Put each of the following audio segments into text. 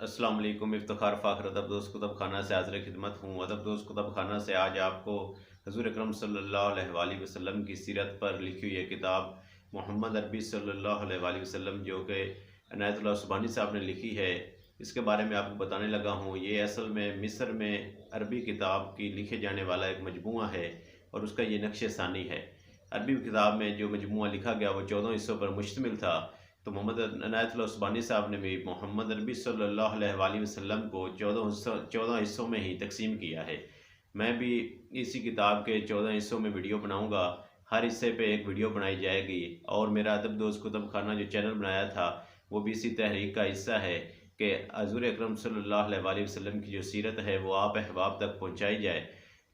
अस्सलाम वालेकुम। इफ्तिखार फ़ाखर अदब दोस्त कुतुब खाना से हाज़िर खिदमत हूँ। अदब दोस्त कुतुब खाना से आज आपको हज़ूर अकरम सल्लल्लाहु अलैहि वसल्लम की सीरत पर लिखी हुई है किताब मोहम्मद अरबी सल्लल्लाहु अलैहि वसल्लम जो कि इनायतुल्लाह सुबहानी साहब ने लिखी है, इसके बारे में आपको बताने लगा हूँ। ये असल में मिस्र में अरबी किताब की लिखे जाने वाला एक मजमूआ है और उसका ये नक्श सानी है। अरबी किताब में जो मजमूआ लिखा गया वो 14 हिस्सों पर मुश्तमिल था। तो मोहम्मद इनायतुल्लाह उस्मानी साहब ने भी मोहम्मद नबी सल्लल्लाहु अलैहि वसल्लम को 14 हिस्सों में ही तकसीम किया है। मैं भी इसी किताब के 14 हिस्सों में वीडियो बनाऊंगा। हर हिस्से पे एक वीडियो बनाई जाएगी और मेरा अदब दोस्त कुतुब खाना जो चैनल बनाया था वो भी इसी तहरीक का हिस्सा है कि हज़ूर अकरम सल्लल्लाहु अलैहि वसल्लम की जो सीरत है वो आप अहबाब तक पहुँचाई जाए,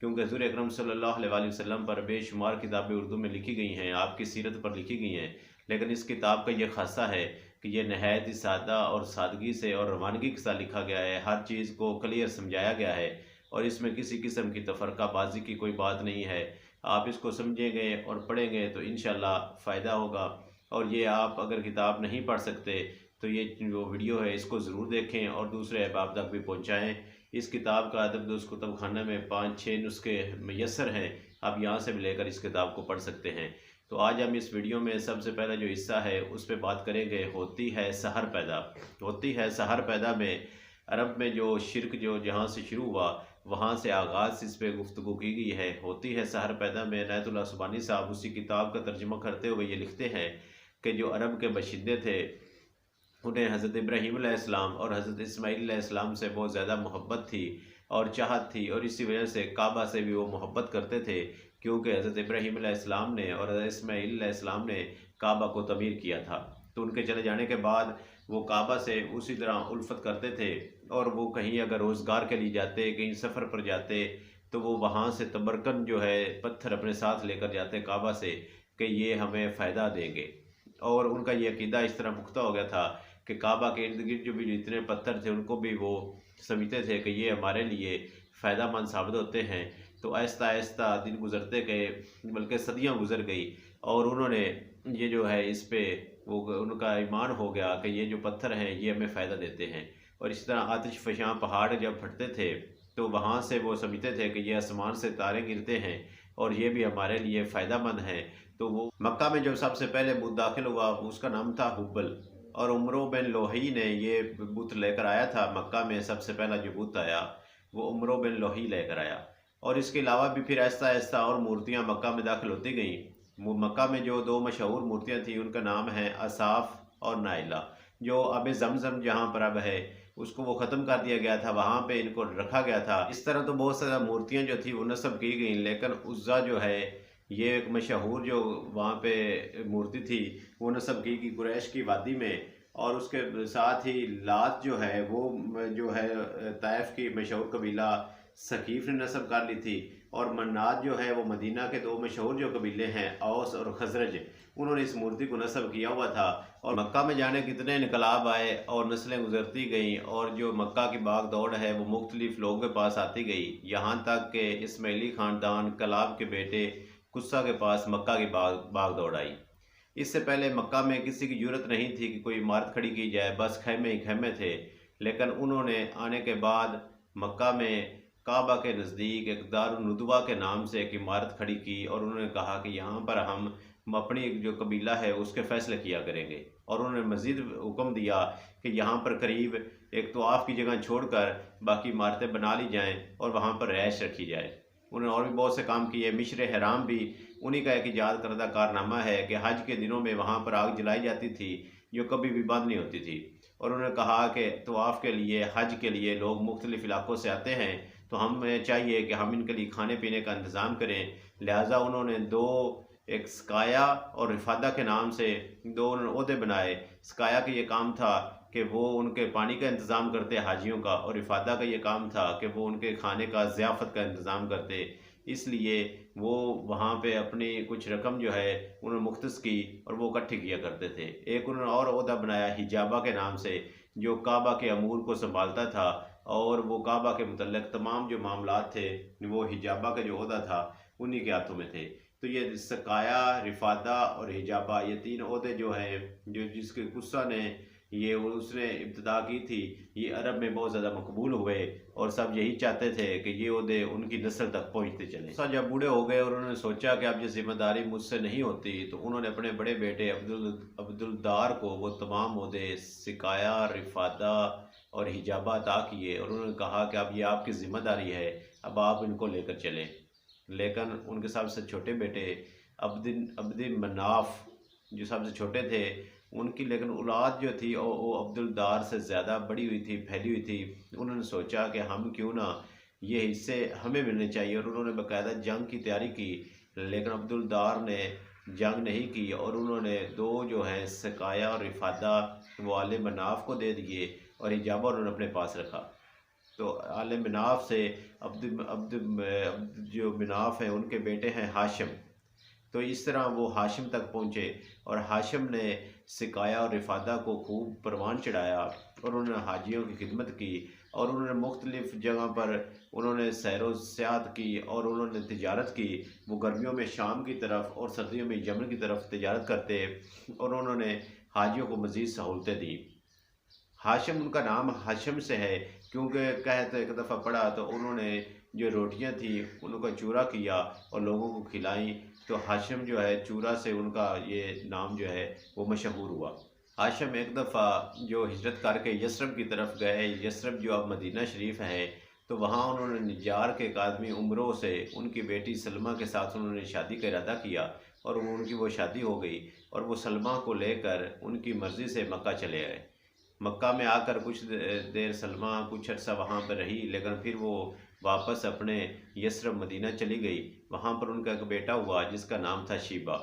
क्योंकि हज़ूर अकरम सल्लल्लाहु अलैहि वसल्लम पर बेशुमार किताबें उर्दू में लिखी गई हैं, आपकी सीरत पर लिखी गई हैं। लेकिन इस किताब का ये ख़ासा है कि ये नहायत ही सादा और सादगी से और रवानगी के साथ लिखा गया है। हर चीज़ को क्लियर समझाया गया है और इसमें किसी किस्म की तफ़रक़ाबाज़ी की कोई बात नहीं है। आप इसको समझेंगे और पढ़ेंगे तो इंशाअल्लाह फ़ायदा होगा। और ये आप अगर किताब नहीं पढ़ सकते तो ये जो वीडियो है इसको ज़रूर देखें और दूसरे अहबाब तक भी पहुँचाएँ। इस किताब का अदब दोस्त कुतुब खाना में 5-6 नुस्खे मयस्सर हैं, आप यहाँ से भी लेकर इस किताब को पढ़ सकते हैं। तो आज हम इस वीडियो में सबसे पहला जो हिस्सा है उस पे बात करेंगे, होती है सहर पैदा। होती है सहर पैदा में अरब में जो शिरक जो जहाँ से शुरू हुआ वहाँ से आगाज़ इस पे गुफ्तगू की गई है। होती है सहर पैदा में इनायतुल्लाह सुबहानी साहब उसी किताब का तर्जुमा करते हुए ये लिखते हैं कि जो अरब के बशिंदे थे उन्हें हज़रत इब्राहीम अलैहिस्सलाम और हज़रत इस्माईल अलैहिस्सलाम से बहुत ज़्यादा मोहब्बत थी और चाहत थी, और इसी वजह से काबा से भी वो मोहब्बत करते थे, क्योंकि हज़रत इब्राहीम अलैहिस्सलाम ने और हज़रत इस्माईल अलैहिस्सलाम ने काबा को तमीर किया था। तो उनके चले जाने के बाद वो काबा से उसी तरह उल्फत करते थे और वो कहीं अगर रोज़गार के लिए जाते, कहीं सफ़र पर जाते, तो वो वहाँ से तबरकन जो है पत्थर अपने साथ लेकर जाते काबा से कि ये हमें फ़ायदा देंगे। और उनका ये अकीदा इस तरह पुख्ता हो गया था कि काबा के इर्द गिर्द जो भी जितने पत्थर थे उनको भी वो समझते थे कि ये हमारे लिए फ़ायदामंद साबित होते हैं। तो आहिस्ता आहिस्ता दिन गुज़रते गए, बल्कि सदियाँ गुज़र गई और उन्होंने ये जो है इस पे वो उनका ईमान हो गया कि ये जो पत्थर हैं ये हमें फ़ायदा देते हैं। और इस तरह आतिश फ़शां पहाड़ जब फटते थे तो वहाँ से वो समझते थे कि ये आसमान से तारे गिरते हैं और ये भी हमारे लिए फ़ायदामंद हैं। तो वो मक्का में जब सबसे पहले बुत दाखिल हुआ उसका नाम था हुब्बल, और उमरो बिन लोही ने ये बुत लेकर आया था। मक्का में सबसे पहला जो बुत आया वो उमरो बिन लोही लेकर आया। और इसके अलावा भी फिर आहिस्ता आहिस्ता और मूर्तियाँ मक्का में दाखिल होती गईं। मक्का में जो दो मशहूर मूर्तियाँ थीं उनका नाम है असाफ और नाइला। जो अब ज़मज़म जहाँ पर अब है उसको वो ख़त्म कर दिया गया था, वहाँ पे इनको रखा गया था। इस तरह तो बहुत सारी मूर्तियाँ जो थी वो नस्ब की गई, लेकिन उज़्ज़ा जो है ये एक मशहूर जो वहाँ पे मूर्ति थी वो नस्ब की गई कुरैश की वादी में। और उसके साथ ही लात जो है वो जो है ताइफ की मशहूर कबीला सकीफ़ ने नस्ब कर ली थी। और मन्नात जो है वो मदीना के दो मशहूर जो कबीले हैं औस और खजरज, उन्होंने इस मूर्ति को नस्ब किया हुआ था। और मक्का में जाने कितने इनकलाब आए और नस्लें गुजरती गईं और जो मक्का की भाग दौड़ है वो मुख्तलिफ लोगों के पास आती गई, यहाँ तक कि इस्माइली ख़ानदान कलाब के बेटे कुस्सा के पास मक्का की भाग दौड़ आई। इससे पहले मक्का में किसी की ज़रूरत नहीं थी कि कोई इमारत खड़ी की जाए, बस खैमे ही खैमे थे। लेकिन उन्होंने आने के बाद मक्का में काबा के नज़दीक एक दारुन्नदवा के नाम से एक इमारत खड़ी की और उन्होंने कहा कि यहाँ पर हम अपनी जो कबीला है उसके फ़ैसले किया करेंगे। और उन्होंने मज़ीद हुक्म दिया कि यहाँ पर करीब एक तवाफ़ की जगह छोड़कर बाकी इमारतें बना ली जाएँ और वहाँ पर रहायश रखी जाए। उन्होंने और भी बहुत से काम किए। मिस्र हराम भी उन्हीं का एक ईजाद करदा कारनामा है कि हज के दिनों में वहाँ पर आग जलाई जाती थी जो कभी भी बंद नहीं होती थी। और उन्होंने कहा कि तवाफ़ के लिए, हज के लिए लोग मुख्तलिफ़ इलाकों से आते हैं, तो हमें चाहिए कि हम इनके लिए खाने पीने का इंतज़ाम करें। लिहाजा उन्होंने दो, एक स्काया और रिफादा के नाम से दो ओहदे बनाए। स्काया का ये काम था कि वो उनके पानी का इंतज़ाम करते हाजियों का, और रिफादा का ये काम था कि वो उनके खाने का ज़ियाफ़त का इंतज़ाम करते। इसलिए वो वहाँ पे अपनी कुछ रकम जो है उन्होंने मुख्तस की और वो इकट्ठी किया करते थे। एक उन्होंने और ओहदा बनाया हिजाबा के नाम से, जो काबा के अमूर को संभालता था और वो काबा के मुतल्लिक़ तमाम जो मामलात थे वो हिजाबा का जो ओहदा था उन्हीं के हाथों में थे। तो ये सकाया, रिफादा और हिजाबा, ये तीन ओहदे जो हैं जो जिसके गुस्सा ने ये उसने इब्तिदा की थी, ये अरब में बहुत ज़्यादा मकबूल हुए और सब यही चाहते थे कि ये ओहदे उनकी नस्ल तक पहुँचते चले। सब जब बूढ़े हो गए और उन्होंने सोचा कि अब ये जिम्मेदारी मुझसे नहीं होती, तो उन्होंने अपने बड़े बेटे अब्दुलदार को वो तमाम ओहदे सिकाया, रिफादा और हिजाबा अता किए और उन्होंने कहा कि अब ये आपकी ज़िम्मेदारी है, अब आप इनको लेकर चलें। लेकिन उनके सबसे छोटे बेटे अब्द मनाफ जो सबसे छोटे थे, उनकी लेकिन औलाद जो थी वो अब्दुलदार से ज़्यादा बड़ी हुई थी, फैली हुई थी। उन्होंने सोचा कि हम क्यों ना ये हिस्से हमें मिलने चाहिए और उन्होंने बाकायदा जंग की तैयारी की। लेकिन अब्दुलदार ने जंग नहीं की और उन्होंने दो जो है सकाया और रिफादा वो आले मनाफ को दे दिए और हिजाबा उन्होंने अपने पास रखा। तो आले मनाफ से जो मनाफ है उनके बेटे हैं हाशिम। तो इस तरह वो हाशिम तक पहुँचे और हाशिम ने सिकाया और रिफादा को खूब परवान चढ़ाया और उन्होंने हाजियों की खिदमत की और उन्होंने मुख्तलिफ़ जगह पर उन्होंने सैर व सियाहत की और उन्होंने तिजारत की। वो गर्मियों में शाम की तरफ और सर्दियों में यमन की तरफ तिजारत करते और उन्होंने हाजियों को मज़ीद सहूलतें दी। हाशिम उनका नाम हाशिम से है क्योंकि कहते एक दफ़ा पढ़ा तो उन्होंने जो रोटियां थी उनका चूरा किया और लोगों को खिलाई, तो हाशिम जो है चूरा से उनका ये नाम जो है वो मशहूर हुआ। हाशिम एक दफ़ा जो हिजरत करके यसरब की तरफ गए, यसरब जो अब मदीना शरीफ है, तो वहाँ उन्होंने निजार के एक आदमी उम्रों से उनकी बेटी सलमा के साथ उन्होंने शादी का इरादा किया और उनकी वो शादी हो गई और वो सलमा को लेकर उनकी मर्ज़ी से मक्का चले आए। मक्का में आकर कुछ देर सलमा कुछ अर्सा वहाँ पर रही, लेकिन फिर वो वापस अपने यसरब मदीना चली गई। वहाँ पर उनका एक बेटा हुआ जिसका नाम था शीबा।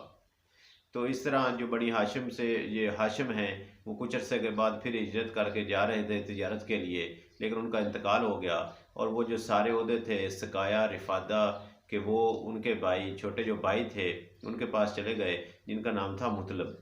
तो इस तरह जो बड़ी हाशिम से ये हाशिम हैं वो कुछ अर्से के बाद फिर हिजरत करके जा रहे थे तिजारत के लिए, लेकिन उनका इंतकाल हो गया और वो जो सारे ओहदे थे सकाया रिफादा के वो उनके भाई छोटे जो भाई थे उनके पास चले गए जिनका नाम था मुतलब।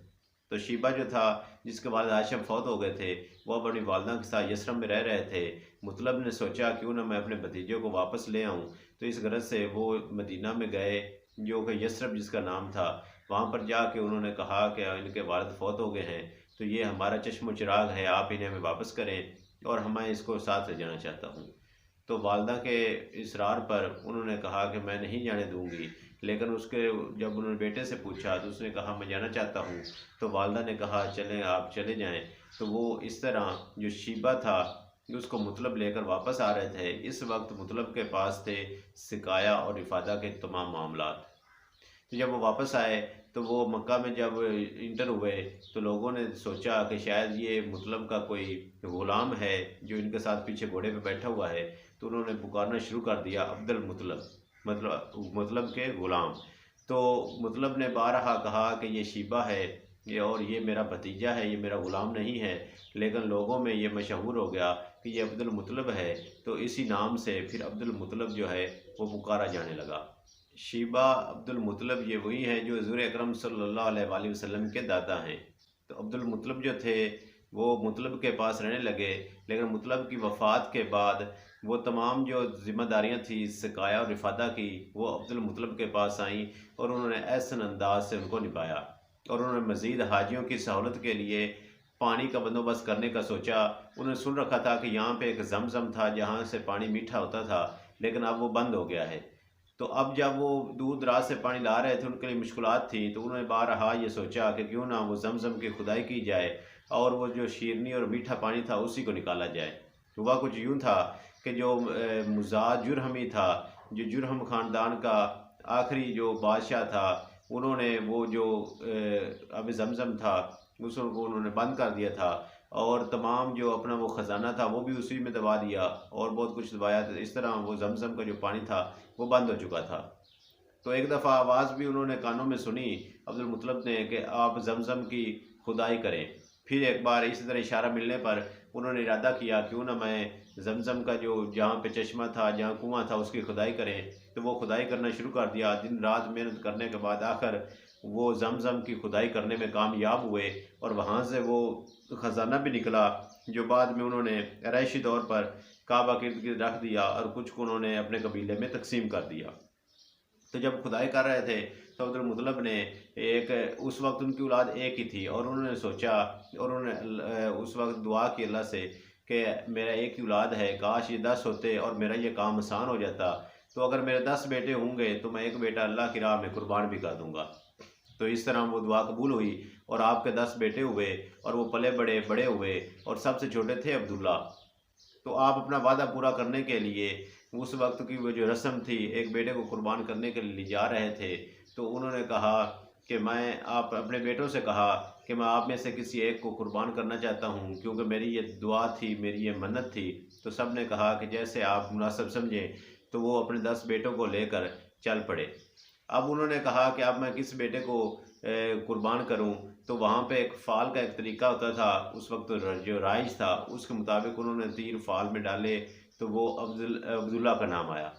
तो शीबा जो था जिसके बाद हाशिम फौत हो गए थे वह अपनी वालदा के साथ यसरब में रह रहे थे। मुतलब ने सोचा क्यों ना मैं अपने भतीजों को वापस ले आऊँ, तो इस गरज से वो मदीना में गए जो कि यसरब जिसका नाम था। वहाँ पर जाके उन्होंने कहा कि इनके वालिद फौत हो गए हैं, तो ये हमारा चश्मो चिराग है, आप इन्हें हमें वापस करें और मैं इसको साथ ले जाना चाहता हूँ। तो वालदा के इसरार पर उन्होंने कहा कि मैं नहीं जाने दूंगी, लेकिन उसके जब उन्होंने बेटे से पूछा तो उसने कहा मैं जाना चाहता हूँ। तो वालदा ने कहा चलें आप चले जाएं। तो वो इस तरह जो शीबा था उसको मुतलब लेकर वापस आ रहे थे। इस वक्त मुतलब के पास थे सिकाया और इफादा के तमाम मामलात। तो जब वो वापस आए तो वो मक्का में जब इंटर हुए तो लोगों ने सोचा कि शायद ये मुतलब का कोई ग़ुलाम है जो इनके साथ पीछे घोड़े पे बैठा हुआ है, तो उन्होंने पुकारना शुरू कर दिया अब्दुल मुतलब, मतलब के ग़ुलाम। तो मुतलब ने बारहा कहा कि ये शीबा है ये और ये मेरा भतीजा है, ये मेरा ग़ुलाम नहीं है, लेकिन लोगों में ये मशहूर हो गया कि ये अब्दुल मुतलब है। तो इसी नाम से फिर अब्दुल मुतलब जो है वो पुकारा जाने लगा। शीबा अब्दुल मुतलब ये वही है जो हुज़ूर अकरम सल्लल्लाहु अलैहि वसल्लम के दादा हैं। तो अब्दुल मुतलब जो थे वो मुतलब के पास रहने लगे, लेकिन मुतलब की वफ़ात के बाद वो तमाम जो ज़िम्मेदारियाँ थी सिकाया और रिफादा की वो अब्दुल मुतलब के पास आईं और उन्होंने एहसन अंदाज से उनको निभाया और उन्होंने मज़ीद हाजियों की सहूलत के लिए पानी का बंदोबस्त करने का सोचा। उन्होंने सुन रखा था कि यहाँ पे एक जमजम था जहाँ से पानी मीठा होता था, लेकिन अब वो बंद हो गया है। तो अब जब वो दूर दराज से पानी ला रहे थे उनके लिए मुश्किलात थी, तो उन्होंने बारहा ये सोचा कि क्यों ना वो जमजम की खुदाई की जाए और वो जो शीरनी और मीठा पानी था उसी को निकाला जाए। हुआ कुछ यूँ था कि जो मुजाद जुरहमी था, जो जुरहम ख़ानदान का आखिरी जो बादशाह था, उन्होंने वो जो अब जमजम था उसको उन्होंने बंद कर दिया था और तमाम जो अपना वो ख़जाना था वो भी उसी में दबा दिया और बहुत कुछ दबाया। तो इस तरह वो जमजम का जो पानी था वो बंद हो चुका था। तो एक दफ़ा आवाज़ भी उन्होंने कानों में सुनी अब्दुल मुतलब ने कि आप जमजम की खुदाई करें। फिर एक बार इसी तरह इशारा मिलने पर उन्होंने इरादा किया क्यों ना मैं जमजम का जो जहाँ पे चश्मा था, जहाँ कुआँ था, उसकी खुदाई करें। तो वो खुदाई करना शुरू कर दिया। दिन रात मेहनत करने के बाद आखिर वो जमजम की खुदाई करने में कामयाब हुए और वहाँ से वो ख़जाना भी निकला जो बाद में उन्होंने रैशी तौर पर काबा के इर्द गिर्द रख दिया और कुछ को उन्होंने अपने कबीले में तकसीम कर दिया। तो जब खुदाई कर रहे थे तो अब्दुल मुतलब ने एक, उस वक्त उनकी औलाद एक ही थी, और उन्होंने सोचा और उन्होंने उस वक्त दुआ की अल्लाह से कि मेरा एक ही औलाद है, काश ये 10 होते और मेरा ये काम आसान हो जाता। तो अगर मेरे 10 बेटे होंगे तो मैं एक बेटा अल्लाह की राह में कुर्बान भी कर दूंगा। तो इस तरह वो दुआ कबूल हुई और आपके 10 बेटे हुए और वो पले बड़े बड़े हुए और सबसे छोटे थे अब्दुल्ला। तो आप अपना वादा पूरा करने के लिए उस वक्त की वो जो रस्म थी, एक बेटे को कुर्बान करने के लिए जा रहे थे, तो उन्होंने कहा कि मैं, आप अपने बेटों से कहा कि मैं आप में से किसी एक को कुर्बान करना चाहता हूँ, क्योंकि मेरी ये दुआ थी, मेरी ये मन्नत थी। तो सब ने कहा कि जैसे आप मुनासिब समझें। तो वो अपने 10 बेटों को लेकर चल पड़े। अब उन्होंने कहा कि अब मैं किस बेटे को कुर्बान करूं, तो वहाँ पे एक फ़ाल का एक तरीका होता था उस वक्त, जो राइज था उसके मुताबिक उन्होंने तीर फ़ाल में डाले, तो वो अब्दुल्ला का नाम आया।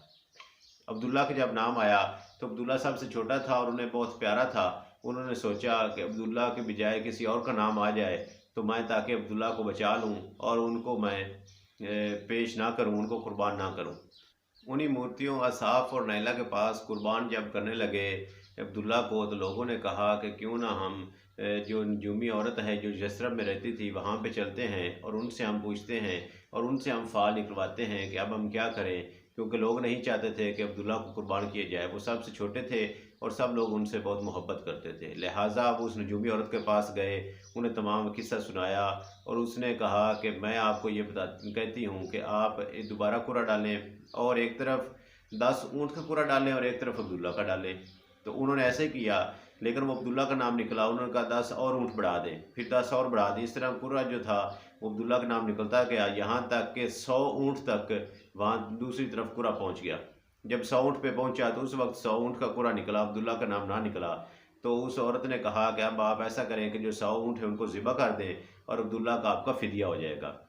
अब्दुल्ला का जब नाम आया तो अब्दुल्ला सबसे छोटा था और उन्हें बहुत प्यारा था। उन्होंने सोचा कि अब्दुल्ला के बजाय किसी और का नाम आ जाए तो मैं, ताकि अब्दुल्ला को बचा लूँ और उनको मैं पेश ना करूँ, उनको कुर्बान ना करूँ। उन्हीं मूर्तियों असाफ और नैला के पास कुर्बान जब करने लगे अब्दुल्ला को, तो लोगों ने कहा कि क्यों ना हम जो नजूमी औरत है जो यसरब में रहती थी वहाँ पे चलते हैं और उनसे हम पूछते हैं और उनसे हम फ़ाल निकलवाते हैं कि अब हम क्या करें, क्योंकि लोग नहीं चाहते थे कि अब्दुल्ला को कुर्बान किया जाए। वो सबसे छोटे थे और सब लोग उनसे बहुत मोहब्बत करते थे। लिहाजा अब उस नजूमी औरत के पास गए, उन्हें तमाम किस्सा सुनाया और उसने कहा कि मैं आपको ये कहती हूँ कि आप दोबारा कूड़ा डालें और एक तरफ 10 ऊँट का कूड़ा डालें और एक तरफ अब्दुल्ला का डालें। तो उन्होंने ऐसे किया, लेकिन वो अब्दुल्ला का नाम निकला। उन्होंने कहा 10 और ऊँट बढ़ा दें, फिर 10 और बढ़ा दें। इस तरह पूरा जो था वो अब्दुल्ला का नाम निकलता गया, यहाँ तक कि 100 ऊँट तक वहाँ दूसरी तरफ कूड़ा पहुँच गया। जब 100 ऊँट पे पहुँचा तो उस वक्त 100 ऊँट का कूड़ा निकला, अब्दुल्ला का नाम ना निकला। तो उस औरत ने कहा कि अब आप ऐसा करें कि जो 100 ऊँट है उनको ज़िबा कर दें और अब्दुल्ला का आपका फ़िदिया हो जाएगा।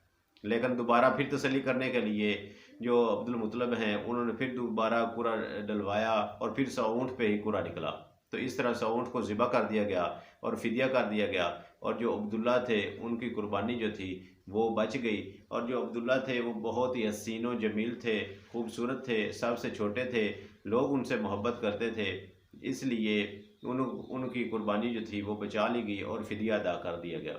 लेकिन दोबारा फिर तसल्ली करने के लिए जो अब्दुल मुतलब हैं उन्होंने फिर दोबारा कूड़ा डलवाया और फिर 100 ऊँट पे ही कूड़ा निकला। तो इस तरह 100 ऊँट को ज़िबा कर दिया गया और फ़िदिया कर दिया गया, और जो अब्दुल्ला थे उनकी कुर्बानी जो थी वो बच गई। और जो अब्दुल्ला थे वो बहुत ही हसीन व जमील थे, खूबसूरत थे, सबसे छोटे थे, लोग उनसे मोहब्बत करते थे, इसलिए उनकी कुर्बानी जो थी वो बचा ली गई और फ़िदिया अदा कर दिया गया।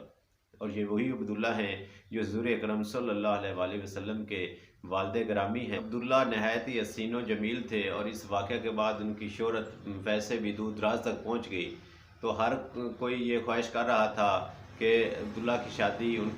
और ये वही अब्दुल्ला हैं जो हुज़ूर अकरम सल्लल्लाहु अलैहि वसल्लम के वालिद गिरामी हैं। अब्दुल्ला नहायत ही हसीन व जमील थे और इस वाक़े के बाद उनकी शोहरत वैसे भी दूर दराज तक पहुँच गई। तो हर कोई ये ख्वाहिश कर रहा था कि अब्दुल्ला की शादी उनकी